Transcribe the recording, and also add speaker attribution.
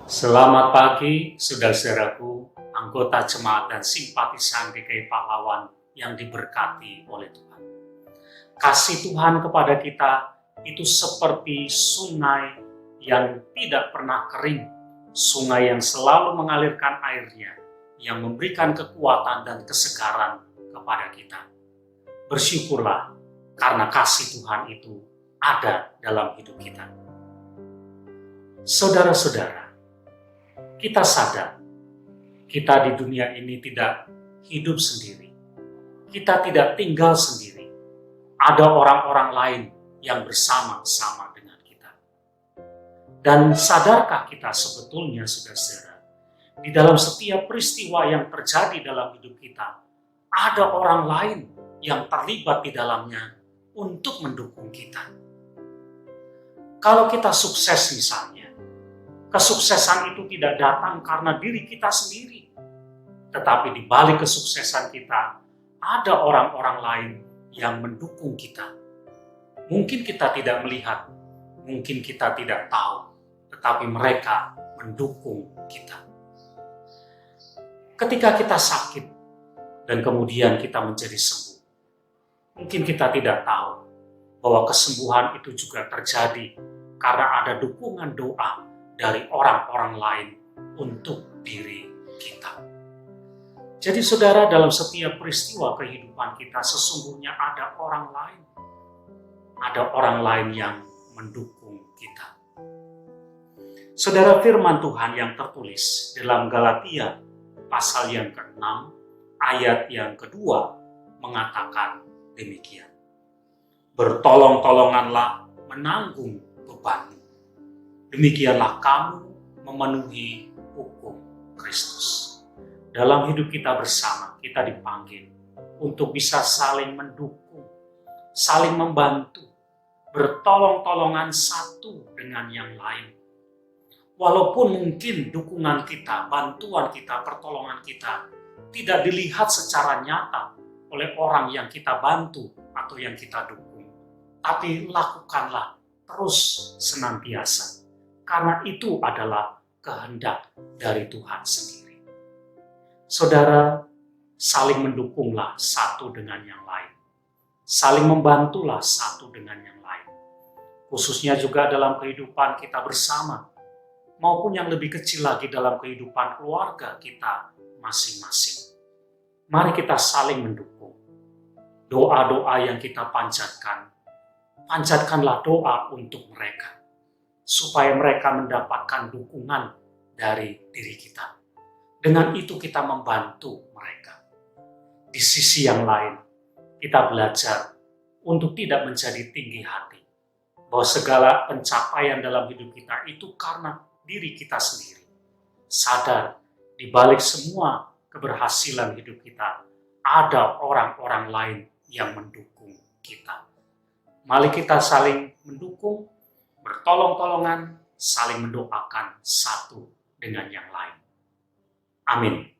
Speaker 1: Selamat pagi, saudara-saudaraku, anggota jemaat dan simpatisan GKI Pahlawan yang diberkati oleh Tuhan. Kasih Tuhan kepada kita itu seperti sungai yang tidak pernah kering, sungai yang selalu mengalirkan airnya, yang memberikan kekuatan dan kesegaran kepada kita. Bersyukurlah karena kasih Tuhan itu ada dalam hidup kita. Saudara-saudara, kita sadar, kita di dunia ini tidak hidup sendiri. Kita tidak tinggal sendiri. Ada orang-orang lain yang bersama-sama dengan kita. Dan sadarkah kita sebetulnya, saudara-saudara, di dalam setiap peristiwa yang terjadi dalam hidup kita, ada orang lain yang terlibat di dalamnya untuk mendukung kita. Kalau kita sukses misalnya, kesuksesan itu tidak datang karena diri kita sendiri. Tetapi di balik kesuksesan kita, ada orang-orang lain yang mendukung kita. Mungkin kita tidak melihat, mungkin kita tidak tahu, tetapi mereka mendukung kita. Ketika kita sakit, dan kemudian kita menjadi sembuh, mungkin kita tidak tahu bahwa kesembuhan itu juga terjadi karena ada dukungan doa dari orang-orang lain untuk diri kita. Jadi saudara, dalam setiap peristiwa kehidupan kita sesungguhnya ada orang lain. Ada orang lain yang mendukung kita. Saudara, firman Tuhan yang tertulis dalam Galatia pasal yang ke-6 ayat yang kedua mengatakan demikian. Bertolong-tolonganlah menanggung bebanmu. Demikianlah kamu memenuhi hukum Kristus. Dalam hidup kita bersama, kita dipanggil untuk bisa saling mendukung, saling membantu, bertolong-tolongan satu dengan yang lain. Walaupun mungkin dukungan kita, bantuan kita, pertolongan kita tidak dilihat secara nyata oleh orang yang kita bantu atau yang kita dukung, tapi lakukanlah terus senantiasa. Karena itu adalah kehendak dari Tuhan sendiri. Saudara, saling mendukunglah satu dengan yang lain. Saling membantulah satu dengan yang lain. Khususnya juga dalam kehidupan kita bersama, maupun yang lebih kecil lagi dalam kehidupan keluarga kita masing-masing. Mari kita saling mendukung. Doa-doa yang kita panjatkan, panjatkanlah doa untuk mereka, supaya mereka mendapatkan dukungan dari diri kita. Dengan itu kita membantu mereka. Di sisi yang lain, kita belajar untuk tidak menjadi tinggi hati. Bahwa segala pencapaian dalam hidup kita itu karena diri kita sendiri. Sadar, di balik semua keberhasilan hidup kita, ada orang-orang lain yang mendukung kita. Mari kita saling mendukung, bertolong-tolongan, saling mendoakan satu dengan yang lain. Amin.